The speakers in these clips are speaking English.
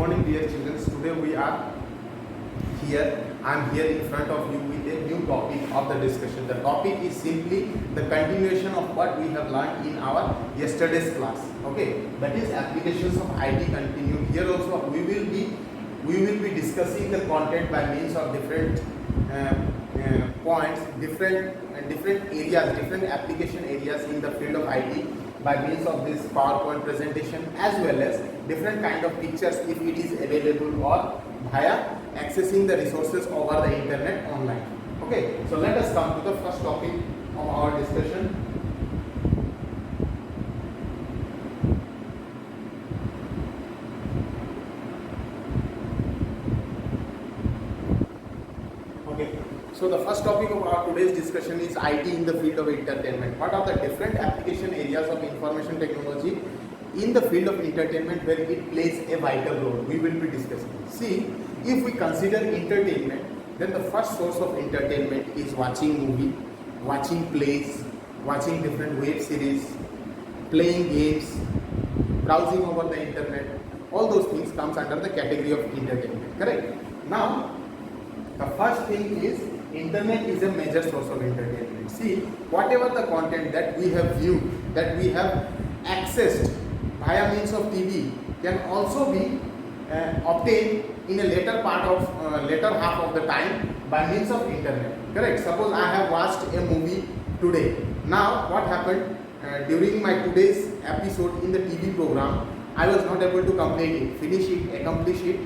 morning, dear children. Today we are here. I am here in front of you with a new topic of the discussion. The topic is simply the continuation of what we have learned in our yesterday's class. Okay, that is applications of IT continued. Here also we will be discussing the content by means of different points, different areas, different application areas in the field of IT by means of this PowerPoint presentation, as well as different kind of pictures if it is available or via accessing the resources over the internet online. Okay, so let us come to the first topic of our discussion. Okay, so the first topic of our today's discussion is IT in the field of entertainment. What are the different application areas of information technology in the field of entertainment where it plays a vital role? We will be discussing. See, if we consider entertainment, then the first source of entertainment is watching movie, watching plays, watching different web series, playing games, browsing over the internet. All those things comes under the category of entertainment. Correct? Now, the first thing is internet is a major source of entertainment. See, whatever the content that we have viewed, that we have accessed via means of TV can also be obtained in a later half of the time by means of internet. Correct? Suppose I have watched a movie today. Now what happened during my today's episode in the TV program, I was not able to complete it, finish it, accomplish it.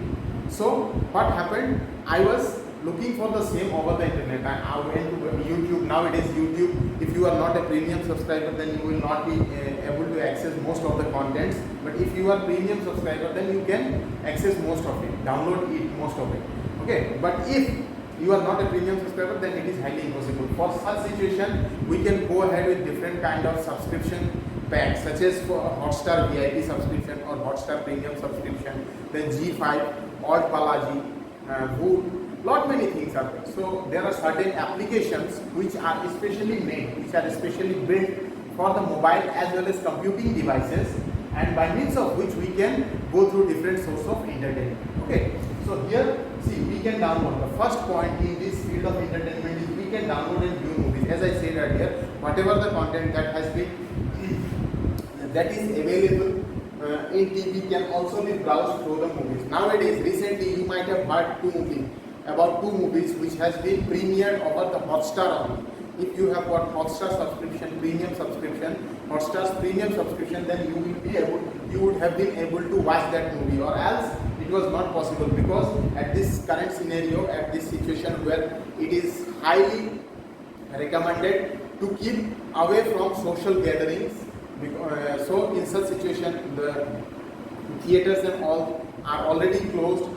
So what happened? I was looking for the same over the internet. I went to YouTube. Nowadays YouTube, if you are not a premium subscriber, then you will not be able to access most of the contents. But if you are premium subscriber, then you can access most of it, download it, most of it. Okay, but if you are not a premium subscriber, then it is highly impossible. For such situation, we can go ahead with different kind of subscription packs, such as for Hotstar VIP subscription or Hotstar premium subscription, then G5, Alt Balaji, Voot. Lot many things are there. So there are certain applications which are especially made, which are especially built for the mobile as well as computing devices, and by means of which we can go through different sources of entertainment. Okay, so here see, we can download. The first point in this field of entertainment is we can download and view movies. As I said earlier, whatever the content that has been that is available in TV can also be browsed through the movies. Nowadays, recently you might have heard about two movies which has been premiered over the Hotstar only. If you have got Hotstar subscription, premium subscription, Hotstar's premium subscription, then you would have been able to watch that movie, or else it was not possible, because at this current scenario, at this situation where it is highly recommended to keep away from social gatherings, so in such situation the theaters and all are already closed,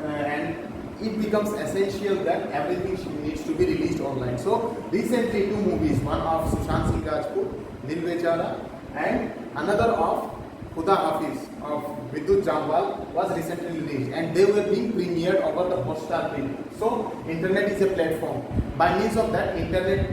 and it becomes essential that everything needs to be released online. So recently two movies, one of Sushant Singh Rajput, Dil Bechara, and another of Khuda Hafiz of Vidyut Jamwal was recently released, and they were being premiered over the Hotstar premium. So internet is a platform. By means of that internet,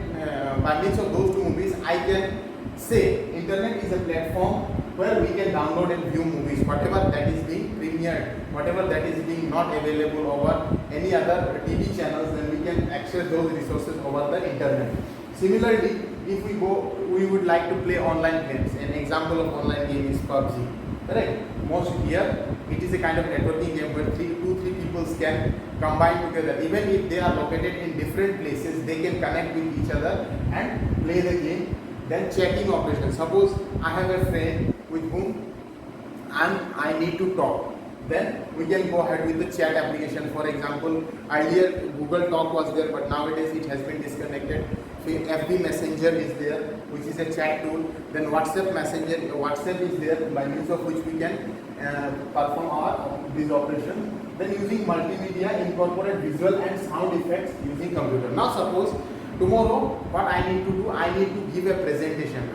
by means of those two movies, I can say internet is a platform where we can download and view movies, whatever that is being premiered, whatever that is being not available over any other TV channels, then we can access those resources over the internet. Similarly, if we would like to play online games. An example of online game is PUBG. Correct? Most here, it is a kind of networking game where two, three people can combine together. Even if they are located in different places, they can connect with each other and play the game. Then checking operations. Suppose I have a friend with whom I need to talk. Then we can go ahead with the chat application. For example, earlier Google Talk was there, but nowadays it has been disconnected. FB Messenger is there, which is a chat tool. Then WhatsApp is there, by means of which we can perform these operations. Then using multimedia, incorporate visual and sound effects using computer. Now suppose tomorrow what I need to do, I need to give a presentation.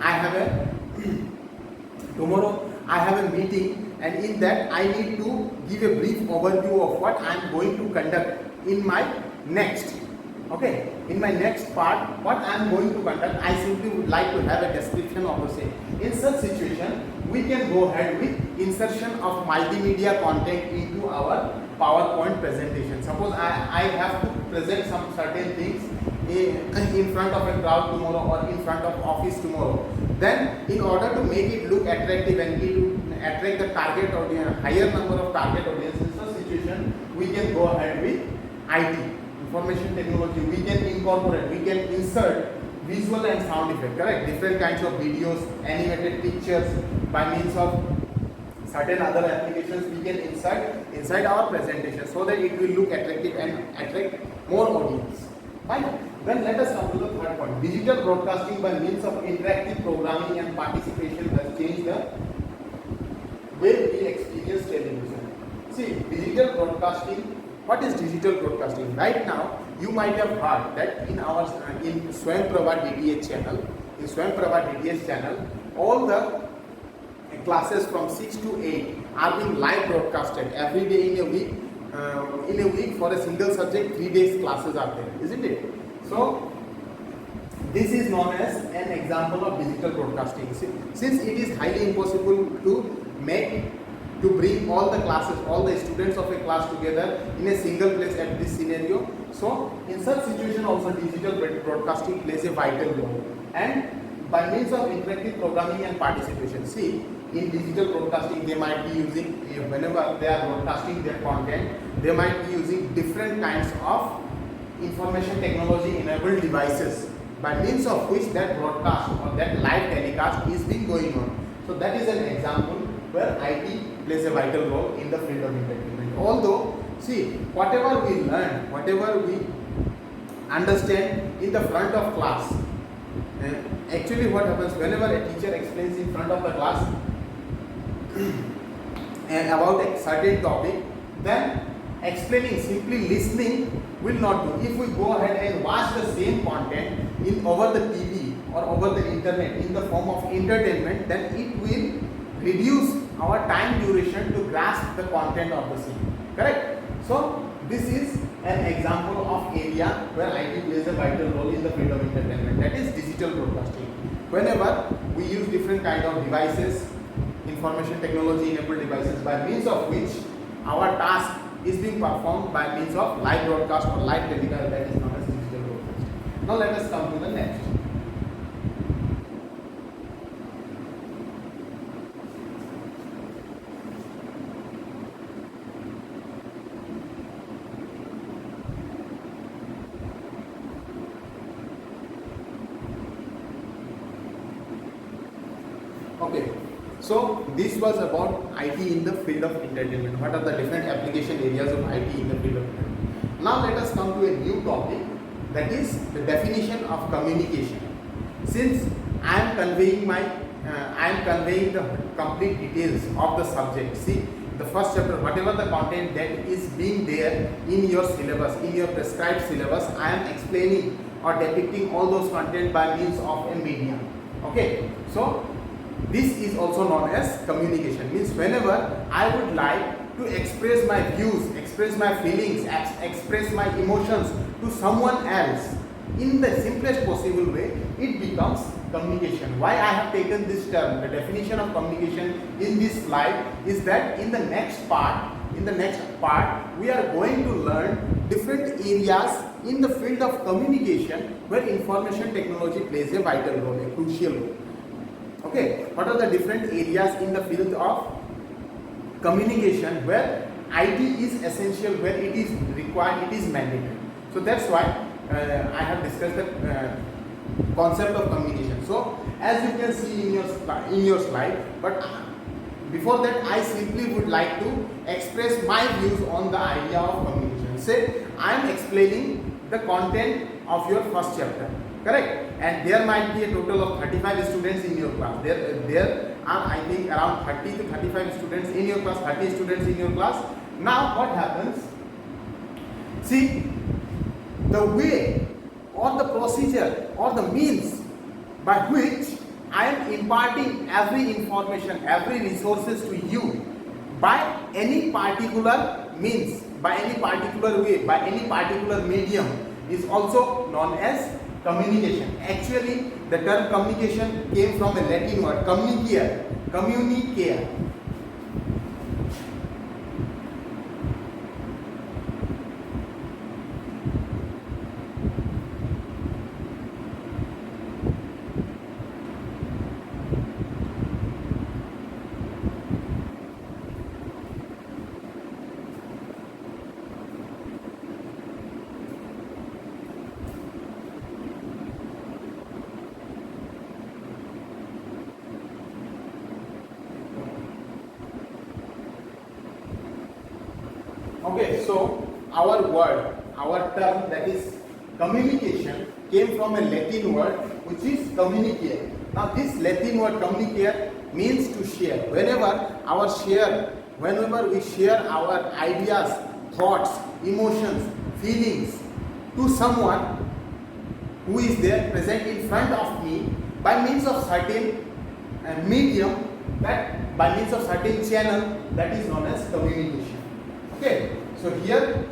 Tomorrow I have a meeting, and in that I need to give a brief overview of what I am going to conduct in my next Okay, in my next part, what I am going to conduct, I simply would like to have a description of the same. In such situation, we can go ahead with insertion of multimedia content into our PowerPoint presentation. Suppose I have to present some certain things in front of a crowd tomorrow or in front of office tomorrow. Then in order to make it look attractive and to attract the target audience, higher number of target audience, in such situation we can go ahead with IT, information technology. We can incorporate, we can insert visual and sound effect, correct? Different kinds of videos, animated pictures by means of certain other applications we can inside our presentation so that it will look attractive and attract more audience. Fine. Then let us come to the third point. Digital broadcasting by means of interactive programming and participation has changed the way we experience television. See, digital broadcasting. What is digital broadcasting? Right now, you might have heard that in our Swayamprabha DTH channel, all the classes from 6 to 8 are being live broadcasted every day in a week. In a week for a single subject, 3 days classes are there, isn't it? So this is known as an example of digital broadcasting. Since it is highly impossible to bring all the classes, all the students of a class together in a single place at this scenario, so in such situation also digital broadcasting plays a vital role. And by means of interactive programming and participation, see, in digital broadcasting they might be using, whenever they are broadcasting their content, they might be using different kinds of information technology enabled devices by means of which that broadcast or that live telecast is being going on. So that is an example where IT plays a vital role in the field of entertainment. Although, see, whatever we learn, whatever we understand in the front of class, actually what happens whenever a teacher explains in front of the class and about a certain topic, then explaining, simply listening will not do. If we go ahead and watch the same content over the TV or over the internet in the form of entertainment, then it will reduce our time duration to grasp the content of the scene. Correct? So this is an example of area where IT plays a vital role in the field of entertainment, that is digital broadcasting. Whenever we use different kind of devices, information technology enabled devices by means of which our task is being performed by means of live broadcast or live telecast, that is known as digital broadcasting. Now let us come to the next. Okay, so this was about IT in the field of entertainment. What are the different application areas of IT in the field of entertainment? Now let us come to a new topic, that is the definition of communication. Since I am conveying the complete details of the subject. See, the first chapter, whatever the content that is being there in your syllabus, in your prescribed syllabus, I am explaining or depicting all those content by means of a medium. Okay, so this is also known as communication. Means whenever I would like to express my views, express my feelings, express my emotions to someone else in the simplest possible way, it becomes communication. Why I have taken this term, the definition of communication in this slide, is that in the next part, we are going to learn different areas in the field of communication where information technology plays a vital role, a crucial role. Okay, what are the different areas in the field of communication where IT is essential, where it is required, it is mandatory. So that's why I have discussed the concept of communication. So as you can see in your slide, but before that I simply would like to express my views on the idea of communication. Say I am explaining the content of your first chapter. Correct? And there might be a total of 35 students in your class. There are, I think, around 30 to 35 students in your class, 30 students in your class. Now what happens? See, the way or the procedure or the means by which I am imparting every information, every resources to you by any particular means, by any particular way, by any particular medium is also known as communication. Actually, the term communication came from a Latin word communicare, communicare. Okay, so our word, our term, that is communication, came from a Latin word which is communicare. Now this Latin word communicare means to share. Whenever we share our ideas, thoughts, emotions, feelings to someone who is there present in front of me by means of certain medium, that by means of certain channel, that is known as communication. Okay, so here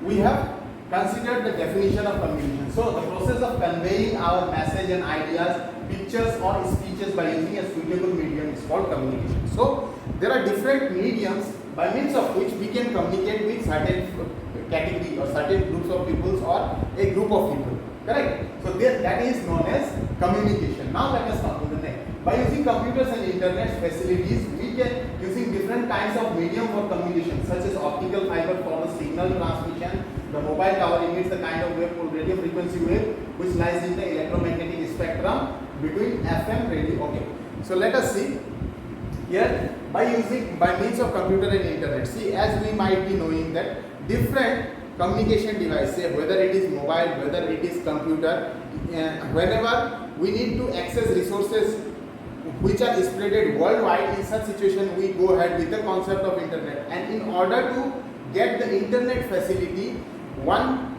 we have considered the definition of communication. So the process of conveying our message and ideas, pictures or speeches by using a suitable medium is called communication. So there are different mediums by means of which we can communicate with certain category or certain groups of people or a group of people. Correct? So that is known as communication. Now let us come to the next. By using computers and internet facilities, we can using different kinds of medium for communication, such as optical fiber for the signal transmission. The mobile tower emits the kind of wave called radio frequency wave, which lies in the electromagnetic spectrum between FM radio. Okay. So let us see here by means of computer and internet. See, as we might be knowing that different communication devices, whether it is mobile, whether it is computer, whenever we need to access resources which are spreaded worldwide, in such situation we go ahead with the concept of internet. And in order to get the internet facility, one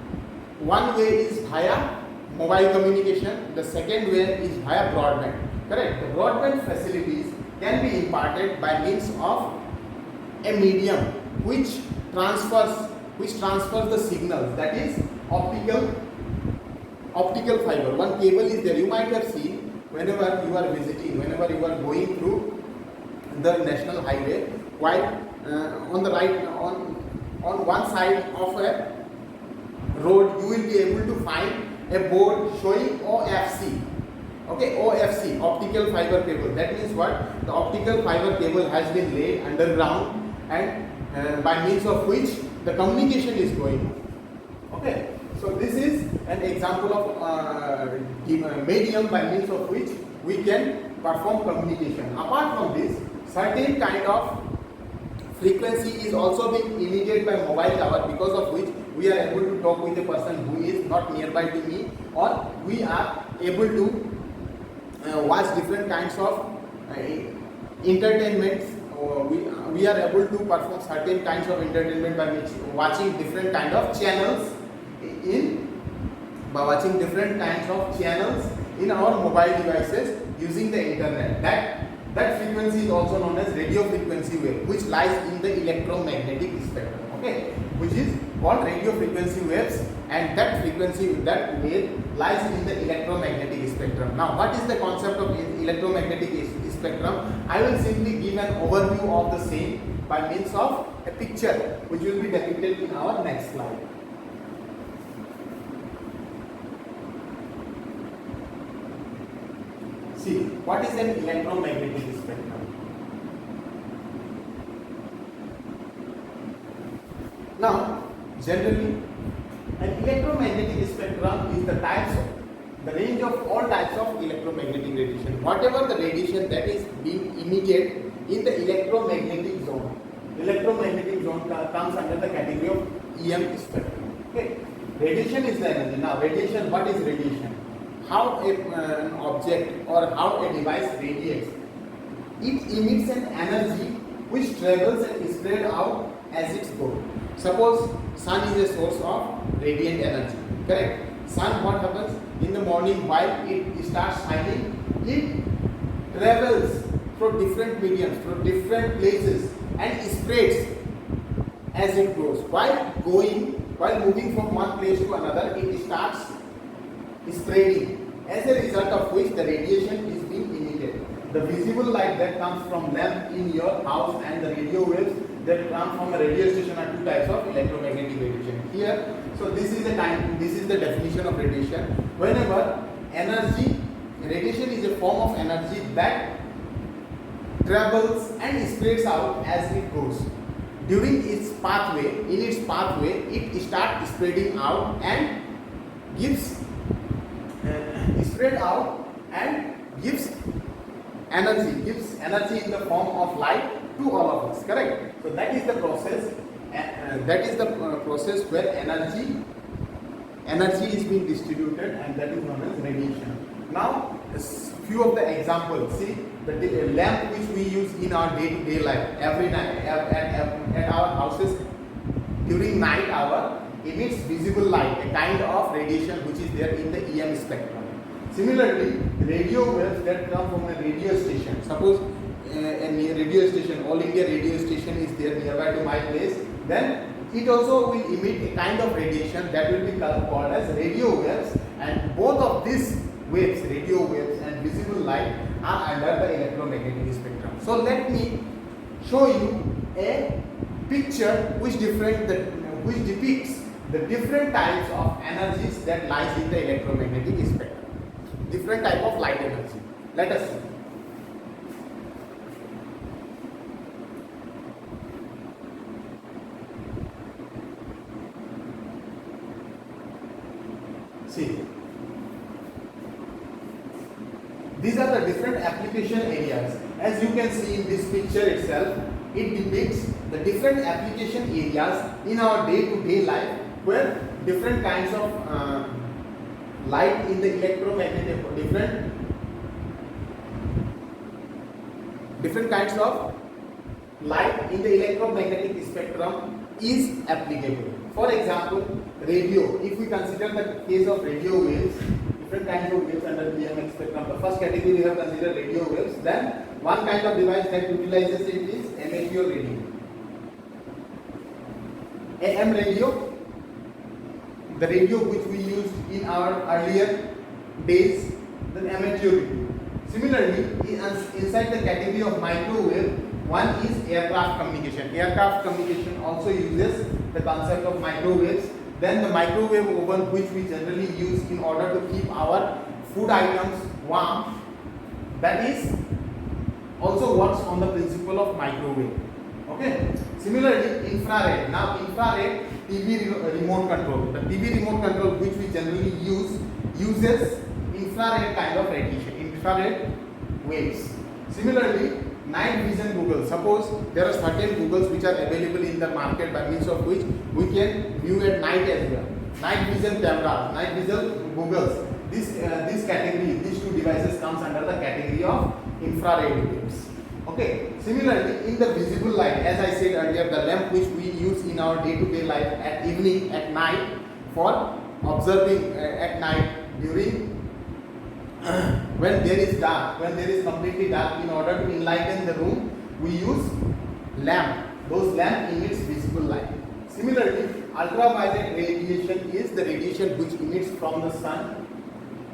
way is via mobile communication, the second way is via broadband. Correct? The broadband facilities can be imparted by means of a medium which transfers the signals, that is optical fiber. One cable is there. You might have seen whenever you are visiting, whenever you are going through the national highway, while on the right, on one side of a road, you will be able to find a board showing OFC. Okay, OFC, optical fiber cable. That means what? The optical fiber cable has been laid underground, and by means of which the communication is going on. Okay. So this is an example of medium by means of which we can perform communication. Apart from this, certain kind of frequency is also being emitted by mobile tower, because of which we are able to talk with a person who is not nearby to me, or we are able to watch different kinds of entertainments. We are able to perform certain kinds of entertainment by watching different kind of channels in our mobile devices using the internet. That frequency is also known as radio frequency wave, which lies in the electromagnetic spectrum. Okay, which is called radio frequency waves, and that frequency, that wave lies in the electromagnetic spectrum. Now, what is the concept of electromagnetic spectrum? I will simply give an overview of the same by means of a picture, which will be depicted in our next slide. See, what is an electromagnetic spectrum? Now, generally, an electromagnetic spectrum is the range of all types of electromagnetic radiation. Whatever the radiation that is being emitted in the electromagnetic zone. Electromagnetic zone comes under the category of EM spectrum. Okay, radiation is the energy. Now, radiation. What is radiation? How an object or how a device radiates. It emits an energy which travels and is spread out as it goes. Suppose sun is a source of radiant energy. Correct? Sun, what happens in the morning while it starts shining? It travels through different mediums, through different places, and spreads as it goes. While going while moving from one place to another, it starts spreading, as a result of which the radiation is being emitted. The visible light that comes from lamp in your house and the radio waves that come from a radio station are two types of electromagnetic radiation. Here, so this is the definition of radiation. Whenever radiation is a form of energy that travels and spreads out as it goes. During its pathway, it starts spreading out and gives energy in the form of light to all of us. Correct? So that is the process. Process where energy is being distributed, and that is known as radiation. Now, a few of the examples. See, the lamp which we use in our day-to-day life every night at our houses during night hour emits visible light, a kind of radiation which is there in the EM spectrum. Similarly, radio waves that come from a radio station. Suppose a radio station, All India radio station is there nearby to my place, then it also will emit a kind of radiation that will be called as radio waves, and both of these waves, radio waves and visible light, are under the electromagnetic spectrum. So let me show you a picture which depicts the different types of energies that lies in the electromagnetic spectrum. Different type of light energy. Let us see. See, these are the different application areas. As you can see in this picture itself, it depicts the different application areas in our day-to-day life where different kinds of light in the electromagnetic, different kinds of light in the electromagnetic spectrum is applicable. For example, radio. If we consider the case of radio waves, different kinds of waves under the EM spectrum. The first category we have considered radio waves. Then one kind of device that utilizes it is amateur radio. AM radio, the radio which we used in our earlier days, the amateur radio. Similarly, inside the category of microwave, one is aircraft communication. Aircraft communication also uses the concept of microwaves. Then the microwave oven, which we generally use in order to keep our food items warm, that is also works on the principle of microwave. Okay. Similarly, infrared. Now, infrared TV remote control. The TV remote control which we generally uses infrared kind of radiation, infrared waves. Similarly, night vision goggles. Suppose there are certain goggles which are available in the market by means of which we can view at night as well. Night vision cameras, night vision goggles. This category, these two devices comes under the category of infrared waves. Okay. Similarly, in the visible light, as I said earlier, the lamp which we use in our day-to-day life at evening, at night, for observing at night during when there is dark, when there is completely dark, in order to enlighten the room, we use lamp. Those lamp emits visible light. Similarly, ultraviolet radiation is the radiation which emits from the sun.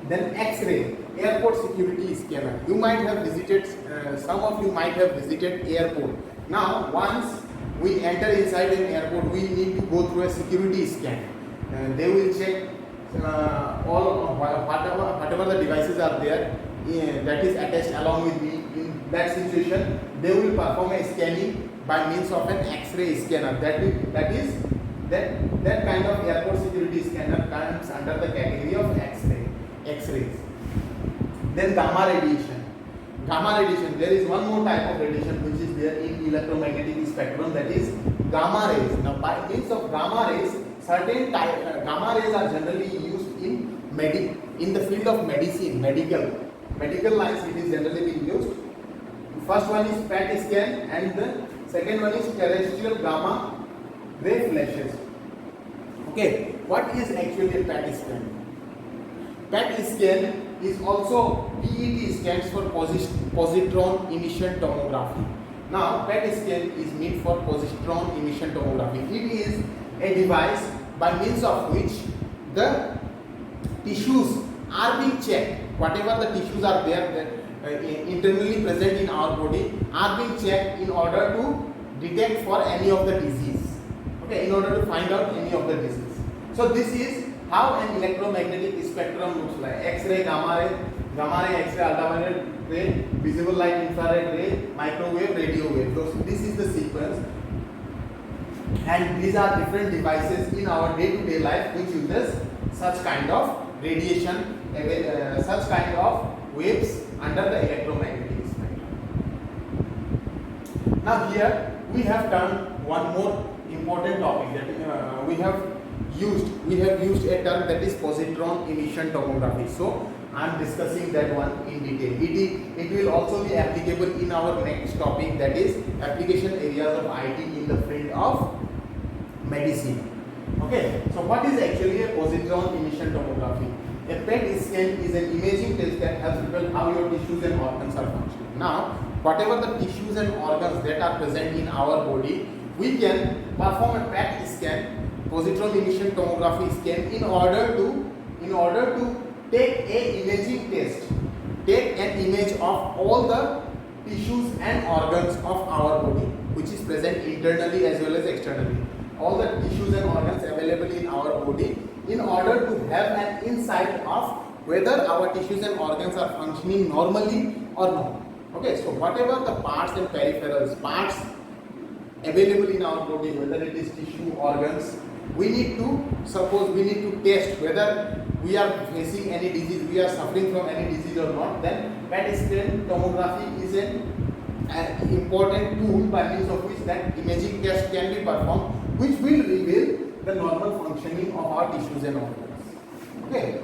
Then X-ray, airport security scanner. You might have visited, some of you might have visited airport. Now, once we enter inside an airport, we need to go through a security scan. They will check whatever the devices are there that is attached along with me. In that situation, they will perform a scanning by means of an X-ray scanner. That kind of airport security scanner comes under the category of X-rays. Then gamma radiation. Gamma radiation. There is one more type of radiation which is there in electromagnetic spectrum, that is gamma rays. Now, by means of gamma rays, certain gamma rays are generally used in the field of medicine, medical lines. It is generally being used. The first one is PET scan, and the second one is terrestrial gamma ray flashes. Okay, what is actually a PET scan? PET scan is also, PET stands for positron emission tomography. Now, PET scan is meant for positron emission tomography. It is a device by means of which the tissues are being checked. Whatever the tissues are there internally present in our body are being checked in order to detect for any of the disease. Okay, in order to find out any of the disease. So this is how an electromagnetic spectrum looks like. X-ray, gamma ray, X-ray, ultraviolet ray, visible light, infrared ray, microwave, radio wave. So this is the sequence, and these are different devices in our day-to-day life which uses such kind of radiation, such kind of waves under the electromagnetic spectrum. Now here we have done one more important topic that we have used a term, that is positron emission tomography. So I am discussing that one in detail. It will also be applicable in our next topic, that is application areas of IT in the field of medicine. Okay, so what is actually a positron emission tomography? A PET scan is an imaging test that helps reveal how your tissues and organs are functioning. Now, whatever the tissues and organs that are present in our body, we can perform a PET scan, positron emission tomography scan, in order to take a imaging test, take an image of all the tissues and organs of our body, which is present internally as well as externally. All the tissues and organs available in our body, in order to have an insight of whether our tissues and organs are functioning normally or not. Okay, so whatever the parts and peripherals, parts available in our body, whether it is tissue, organs, we need to test whether we are facing any disease, we are suffering from any disease or not. Then PET scan tomography is an important tool by means of which that imaging test can be performed, which will reveal the normal functioning of our tissues and organs. Okay.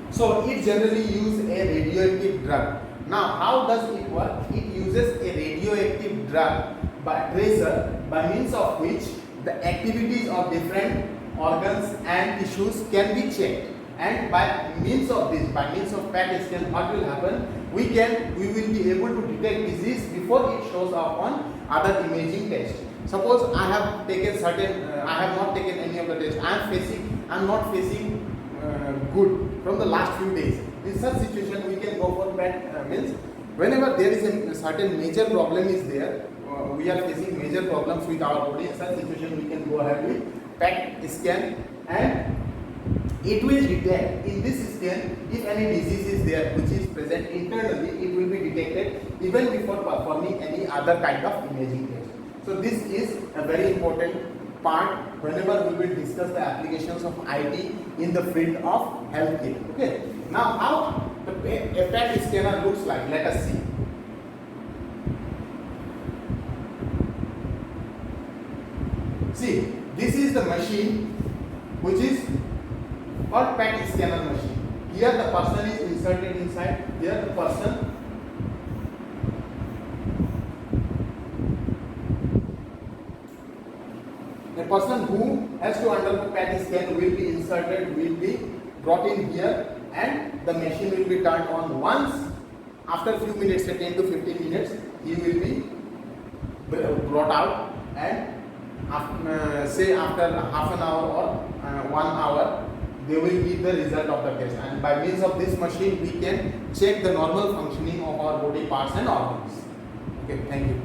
So it generally uses a radioactive drug. Now how does it work? It uses a radioactive drug by tracer, by means of which the activities of different organs and tissues can be checked. And by means of PET scan, what will happen? We will be able to detect disease before it shows up on other imaging tests. Suppose I have not taken any of the tests. I am not facing good from the last few days. In such situation, we can go for PET. Means whenever there is a certain major problem is there, we are facing major problems with our body. In such situation, we can go ahead with PET scan, and it will detect in this scan if any disease is there which is present internally. It will be detected even before performing any other kind of imaging test. So this is a very important part whenever we will discuss the applications of IT in the field of healthcare. Okay. Now how a PET scanner looks like, let us see. See, this is the machine which is called PET scanner machine. Here the person is inserted inside. Here the person who has to undergo PET scan will be inserted, will be brought in here, and the machine will be turned on. Once after a few minutes, say 10 to 15 minutes, he will be brought out, and after half an hour or 1 hour, they will give the result of the test, and by means of this machine we can check the normal functioning of our body parts and organs. Okay, thank you.